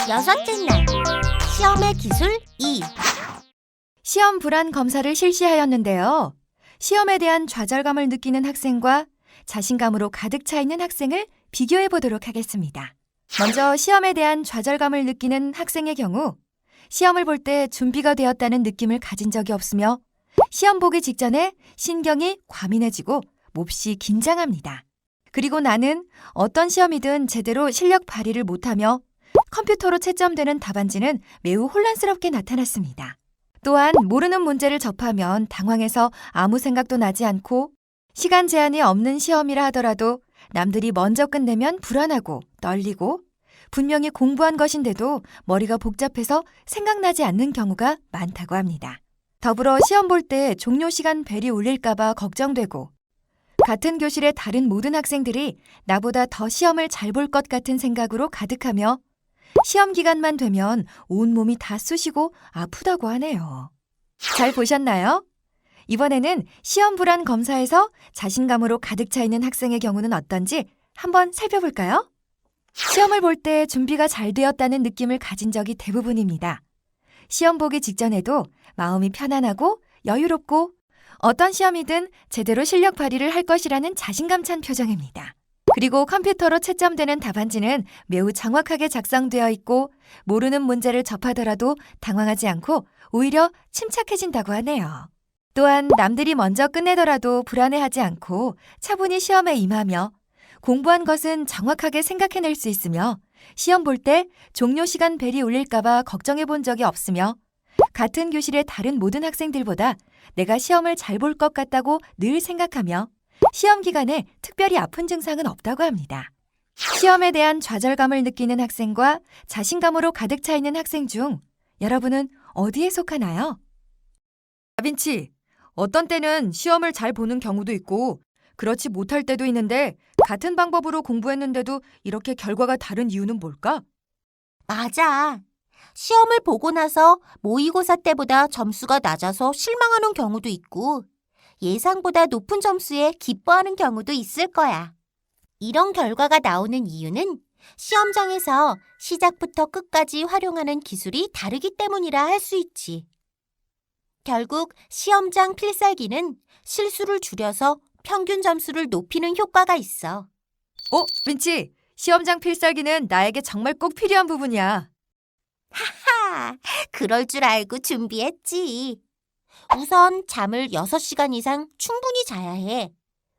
6째 날, 시험의 기술 2. 시험 불안 검사를 실시하였는데요. 시험에 대한 좌절감을 느끼는 학생과 자신감으로 가득 차 있는 학생을 비교해 보도록 하겠습니다. 먼저 시험에 대한 좌절감을 느끼는 학생의 경우 시험을 볼 때 준비가 되었다는 느낌을 가진 적이 없으며 시험 보기 직전에 신경이 과민해지고 몹시 긴장합니다. 그리고 나는 어떤 시험이든 제대로 실력 발휘를 못하며 컴퓨터로 채점되는 답안지는 매우 혼란스럽게 나타났습니다. 또한 모르는 문제를 접하면 당황해서 아무 생각도 나지 않고 시간 제한이 없는 시험이라 하더라도 남들이 먼저 끝내면 불안하고 떨리고 분명히 공부한 것인데도 머리가 복잡해서 생각나지 않는 경우가 많다고 합니다. 더불어 시험 볼 때 종료 시간 벨이 울릴까봐 걱정되고 같은 교실의 다른 모든 학생들이 나보다 더 시험을 잘 볼 것 같은 생각으로 가득하며 시험 기간만 되면 온몸이 다 쑤시고 아프다고 하네요. 잘 보셨나요? 이번에는 시험 불안 검사에서 자신감으로 가득 차 있는 학생의 경우는 어떤지 한번 살펴볼까요? 시험을 볼 때 준비가 잘 되었다는 느낌을 가진 적이 대부분입니다. 시험 보기 직전에도 마음이 편안하고 여유롭고 어떤 시험이든 제대로 실력 발휘를 할 것이라는 자신감 찬 표정입니다. 그리고 컴퓨터로 채점되는 답안지는 매우 정확하게 작성되어 있고 모르는 문제를 접하더라도 당황하지 않고 오히려 침착해진다고 하네요. 또한 남들이 먼저 끝내더라도 불안해하지 않고 차분히 시험에 임하며 공부한 것은 정확하게 생각해낼 수 있으며 시험 볼 때 종료 시간 벨이 울릴까봐 걱정해 본 적이 없으며 같은 교실의 다른 모든 학생들보다 내가 시험을 잘 볼 것 같다고 늘 생각하며 시험 기간에 특별히 아픈 증상은 없다고 합니다. 시험에 대한 좌절감을 느끼는 학생과 자신감으로 가득 차 있는 학생 중 여러분은 어디에 속하나요? 다빈치, 어떤 때는 시험을 잘 보는 경우도 있고 그렇지 못할 때도 있는데 같은 방법으로 공부했는데도 이렇게 결과가 다른 이유는 뭘까? 맞아. 시험을 보고 나서 모의고사 때보다 점수가 낮아서 실망하는 경우도 있고 예상보다 높은 점수에 기뻐하는 경우도 있을 거야. 이런 결과가 나오는 이유는 시험장에서 시작부터 끝까지 활용하는 기술이 다르기 때문이라 할 수 있지. 결국 시험장 필살기는 실수를 줄여서 평균 점수를 높이는 효과가 있어. 빈치, 시험장 필살기는 나에게 정말 꼭 필요한 부분이야. 그럴 줄 알고 준비했지. 우선 잠을 6시간 이상 충분히 자야 해.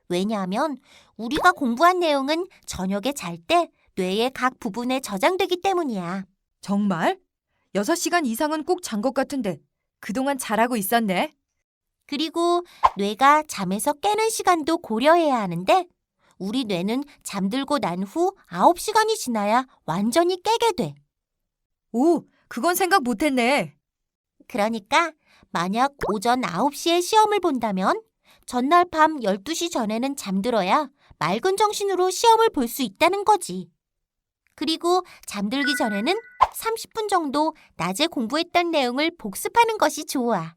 왜냐하면 우리가 공부한 내용은 저녁에 잘 때 뇌의 각 부분에 저장되기 때문이야. 정말? 6시간 이상은 꼭 잔 것 같은데 그동안 잘하고 있었네. 그리고 뇌가 잠에서 깨는 시간도 고려해야 하는데 우리 뇌는 잠들고 난 후 9시간이 지나야 완전히 깨게 돼. 오, 그건 생각 못했네. 그러니까 만약 오전 9시에 시험을 본다면 전날 밤 12시 전에는 잠들어야 맑은 정신으로 시험을 볼 수 있다는 거지. 그리고 잠들기 전에는 30분 정도 낮에 공부했던 내용을 복습하는 것이 좋아.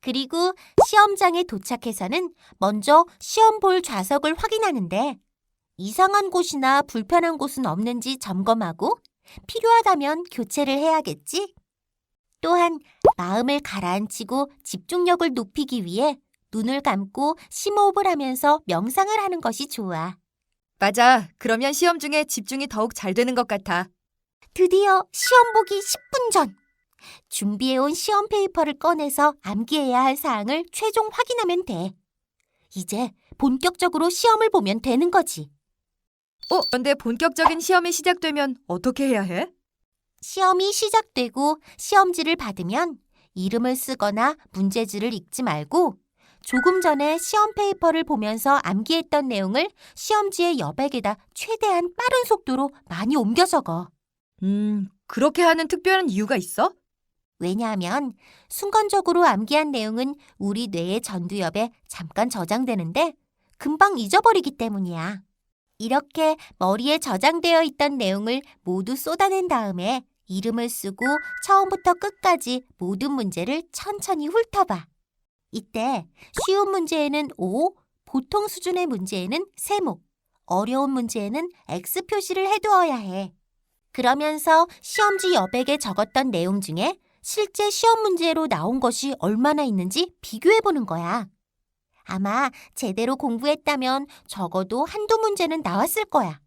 그리고 시험장에 도착해서는 먼저 시험 볼 좌석을 확인하는데 이상한 곳이나 불편한 곳은 없는지 점검하고 필요하다면 교체를 해야겠지? 또한 마음을 가라앉히고 집중력을 높이기 위해 눈을 감고 심호흡을 하면서 명상을 하는 것이 좋아. 맞아. 그러면 시험 중에 집중이 더욱 잘 되는 것 같아. 드디어 시험 보기 10분 전! 준비해온 시험 페이퍼를 꺼내서 암기해야 할 사항을 최종 확인하면 돼. 이제 본격적으로 시험을 보면 되는 거지. 그런데 본격적인 시험이 시작되면 어떻게 해야 해? 시험이 시작되고 시험지를 받으면 이름을 쓰거나 문제지를 읽지 말고 조금 전에 시험 페이퍼를 보면서 암기했던 내용을 시험지의 여백에다 최대한 빠른 속도로 많이 옮겨 적어. 그렇게 하는 특별한 이유가 있어? 왜냐하면 순간적으로 암기한 내용은 우리 뇌의 전두엽에 잠깐 저장되는데 금방 잊어버리기 때문이야. 이렇게 머리에 저장되어 있던 내용을 모두 쏟아낸 다음에 이름을 쓰고 처음부터 끝까지 모든 문제를 천천히 훑어봐. 이때 쉬운 문제에는 O, 보통 수준의 문제에는 세모, 어려운 문제에는 X 표시를 해두어야 해. 그러면서 시험지 여백에 적었던 내용 중에 실제 시험 문제로 나온 것이 얼마나 있는지 비교해보는 거야. 아마 제대로 공부했다면 적어도 한두 문제는 나왔을 거야.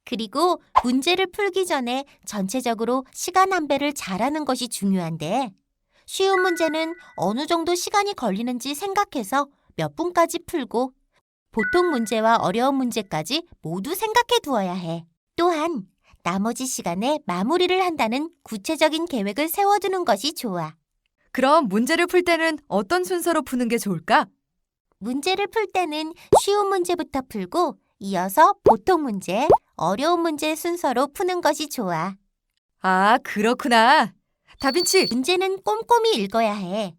그리고 문제를 풀기 전에 전체적으로 시간 안배를 잘하는 것이 중요한데, 쉬운 문제는 어느 정도 시간이 걸리는지 생각해서 몇 분까지 풀고 보통 문제와 어려운 문제까지 모두 생각해 두어야 해. 또한 나머지 시간에 마무리를 한다는 구체적인 계획을 세워두는 것이 좋아. 그럼 문제를 풀 때는 어떤 순서로 푸는 게 좋을까? 문제를 풀 때는 쉬운 문제부터 풀고 이어서 보통 문제, 어려운 문제 순서로 푸는 것이 좋아. 아, 그렇구나. 다빈치, 문제는 꼼꼼히 읽어야 해.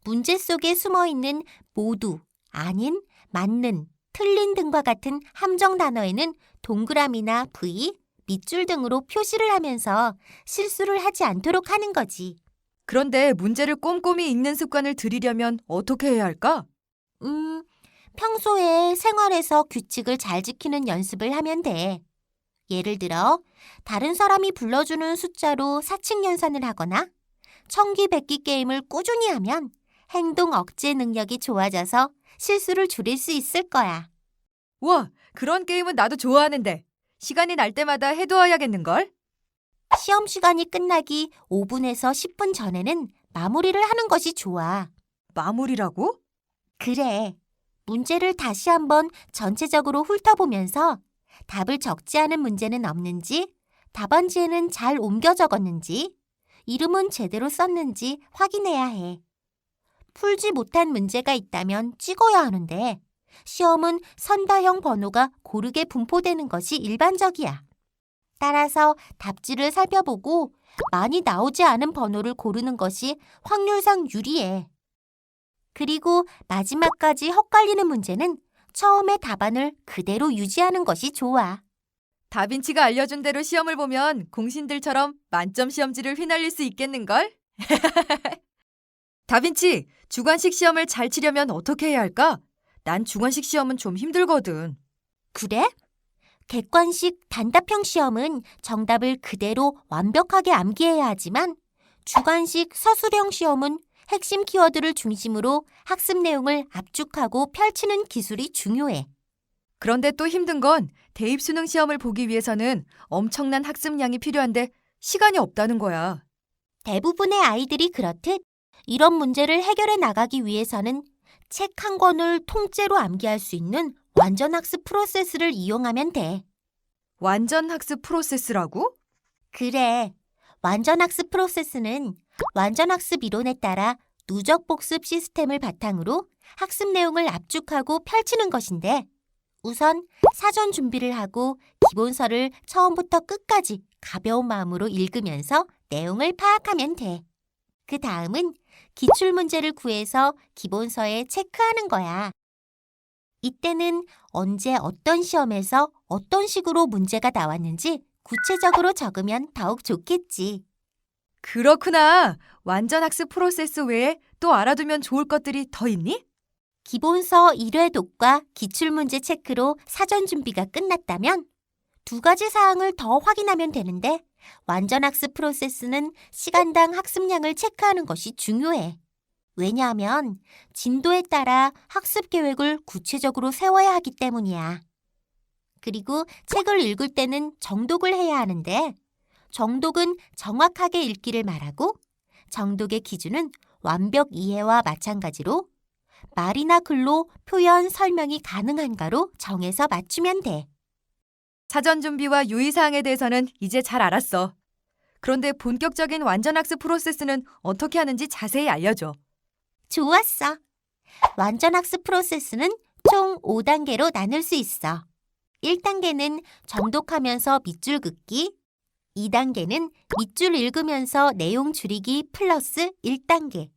문제 속에 숨어 있는 모두, 아닌, 맞는, 틀린 등과 같은 함정 단어에는 동그라미나 V, 밑줄 등으로 표시를 하면서 실수를 하지 않도록 하는 거지. 그런데 문제를 꼼꼼히 읽는 습관을 들이려면 어떻게 해야 할까? 평소에 생활에서 규칙을 잘 지키는 연습을 하면 돼. 예를 들어, 다른 사람이 불러주는 숫자로 사칙 연산을 하거나 청기백기 게임을 꾸준히 하면 행동 억제 능력이 좋아져서 실수를 줄일 수 있을 거야. 우와, 그런 게임은 나도 좋아하는데. 시간이 날 때마다 해두어야겠는걸? 시험 시간이 끝나기 5분에서 10분 전에는 마무리를 하는 것이 좋아. 마무리라고? 그래. 문제를 다시 한번 전체적으로 훑어보면서 답을 적지 않은 문제는 없는지, 답안지에는 잘 옮겨 적었는지, 이름은 제대로 썼는지 확인해야 해. 풀지 못한 문제가 있다면 찍어야 하는데, 시험은 선다형 번호가 고르게 분포되는 것이 일반적이야. 따라서 답지를 살펴보고 많이 나오지 않은 번호를 고르는 것이 확률상 유리해. 그리고 마지막까지 헛갈리는 문제는 처음의 답안을 그대로 유지하는 것이 좋아. 다빈치가 알려준 대로 시험을 보면 공신들처럼 만점 시험지를 휘날릴 수 있겠는걸? 다빈치, 주관식 시험을 잘 치려면 어떻게 해야 할까? 난 주관식 시험은 좀 힘들거든. 그래? 객관식 단답형 시험은 정답을 그대로 완벽하게 암기해야 하지만 주관식 서술형 시험은 핵심 키워드를 중심으로 학습 내용을 압축하고 펼치는 기술이 중요해. 그런데 또 힘든 건 대입 수능 시험을 보기 위해서는 엄청난 학습량이 필요한데 시간이 없다는 거야. 대부분의 아이들이 그렇듯 이런 문제를 해결해 나가기 위해서는 책 한 권을 통째로 암기할 수 있는 완전 학습 프로세스를 이용하면 돼. 완전 학습 프로세스라고? 그래. 완전 학습 프로세스는 완전 학습 이론에 따라 누적 복습 시스템을 바탕으로 학습 내용을 압축하고 펼치는 것인데, 우선 사전 준비를 하고 기본서를 처음부터 끝까지 가벼운 마음으로 읽으면서 내용을 파악하면 돼. 그 다음은 기출문제를 구해서 기본서에 체크하는 거야. 이때는 언제 어떤 시험에서 어떤 식으로 문제가 나왔는지 구체적으로 적으면 더욱 좋겠지. 그렇구나. 완전 학습 프로세스 외에 또 알아두면 좋을 것들이 더 있니? 기본서 1회 독과 기출문제 체크로 사전 준비가 끝났다면 2가지 사항을 더 확인하면 되는데, 완전 학습 프로세스는 시간당 학습량을 체크하는 것이 중요해. 왜냐하면 진도에 따라 학습 계획을 구체적으로 세워야 하기 때문이야. 그리고 책을 읽을 때는 정독을 해야 하는데, 정독은 정확하게 읽기를 말하고, 정독의 기준은 완벽 이해와 마찬가지로 말이나 글로 표현, 설명이 가능한가로 정해서 맞추면 돼. 사전 준비와 유의사항에 대해서는 이제 잘 알았어. 그런데 본격적인 완전 학습 프로세스는 어떻게 하는지 자세히 알려줘. 좋았어. 완전 학습 프로세스는 총 5단계로 나눌 수 있어. 1단계는 정독하면서 밑줄 긋기, 2단계는 밑줄 읽으면서 내용 줄이기 플러스 1단계,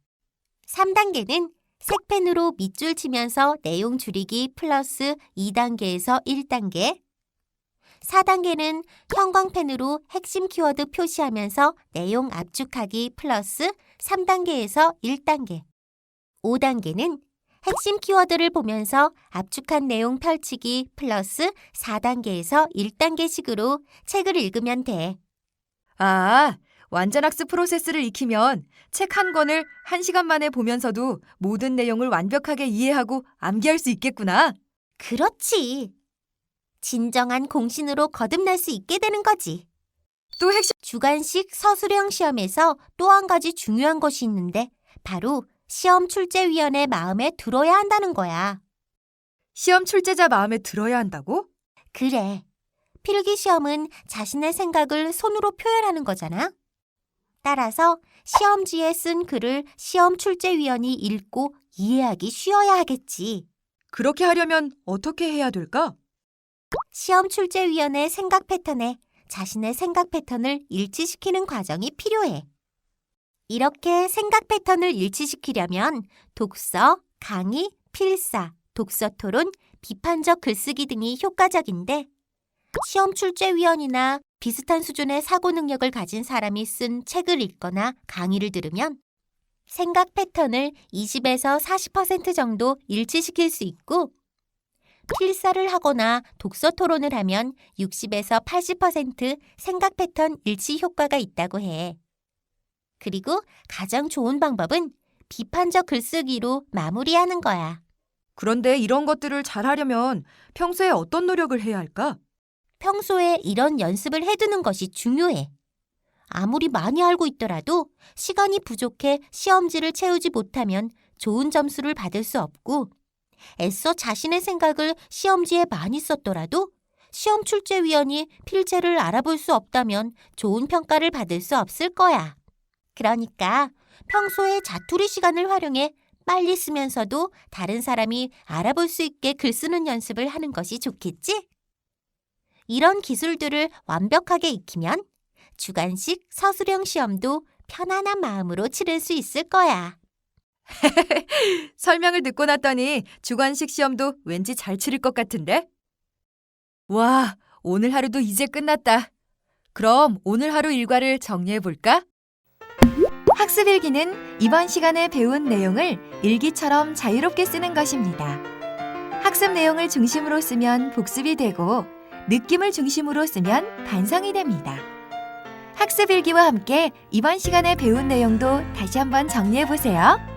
3단계는 색펜으로 밑줄 치면서 내용 줄이기 플러스 2단계에서 1단계, 4단계는 형광펜으로 핵심 키워드 표시하면서 내용 압축하기 플러스 3단계에서 1단계, 5단계는 핵심 키워드를 보면서 압축한 내용 펼치기 플러스 4단계에서 1단계식으로 책을 읽으면 돼. 아, 완전학습 프로세스를 익히면 책 한 권을 1시간 만에 보면서도 모든 내용을 완벽하게 이해하고 암기할 수 있겠구나. 그렇지. 진정한 공신으로 거듭날 수 있게 되는 거지. 또 핵심 주관식 서술형 시험에서 또 한 가지 중요한 것이 있는데 바로 시험 출제위원의 마음에 들어야 한다는 거야. 시험 출제자 마음에 들어야 한다고? 그래. 필기 시험은 자신의 생각을 손으로 표현하는 거잖아. 따라서 시험지에 쓴 글을 시험 출제위원이 읽고 이해하기 쉬워야 하겠지. 그렇게 하려면 어떻게 해야 될까? 시험 출제위원의 생각 패턴에 자신의 생각 패턴을 일치시키는 과정이 필요해. 이렇게 생각 패턴을 일치시키려면 독서, 강의, 필사, 독서 토론, 비판적 글쓰기 등이 효과적인데 시험 출제위원이나 비슷한 수준의 사고 능력을 가진 사람이 쓴 책을 읽거나 강의를 들으면 생각 패턴을 20에서 40% 정도 일치시킬 수 있고 필사를 하거나 독서 토론을 하면 60에서 80% 생각 패턴 일치 효과가 있다고 해. 그리고 가장 좋은 방법은 비판적 글쓰기로 마무리하는 거야. 그런데 이런 것들을 잘하려면 평소에 어떤 노력을 해야 할까? 평소에 이런 연습을 해두는 것이 중요해. 아무리 많이 알고 있더라도 시간이 부족해 시험지를 채우지 못하면 좋은 점수를 받을 수 없고 애써 자신의 생각을 시험지에 많이 썼더라도 시험 출제위원이 필체를 알아볼 수 없다면 좋은 평가를 받을 수 없을 거야. 그러니까 평소에 자투리 시간을 활용해 빨리 쓰면서도 다른 사람이 알아볼 수 있게 글 쓰는 연습을 하는 것이 좋겠지? 이런 기술들을 완벽하게 익히면 주관식 서술형 시험도 편안한 마음으로 치를 수 있을 거야. 설명을 듣고 났더니 주관식 시험도 왠지 잘 치를 것 같은데? 와, 오늘 하루도 이제 끝났다. 그럼 오늘 하루 일과를 정리해 볼까? 학습일기는 이번 시간에 배운 내용을 일기처럼 자유롭게 쓰는 것입니다. 학습 내용을 중심으로 쓰면 복습이 되고 느낌을 중심으로 쓰면 반성이 됩니다. 학습일기와 함께 이번 시간에 배운 내용도 다시 한번 정리해 보세요.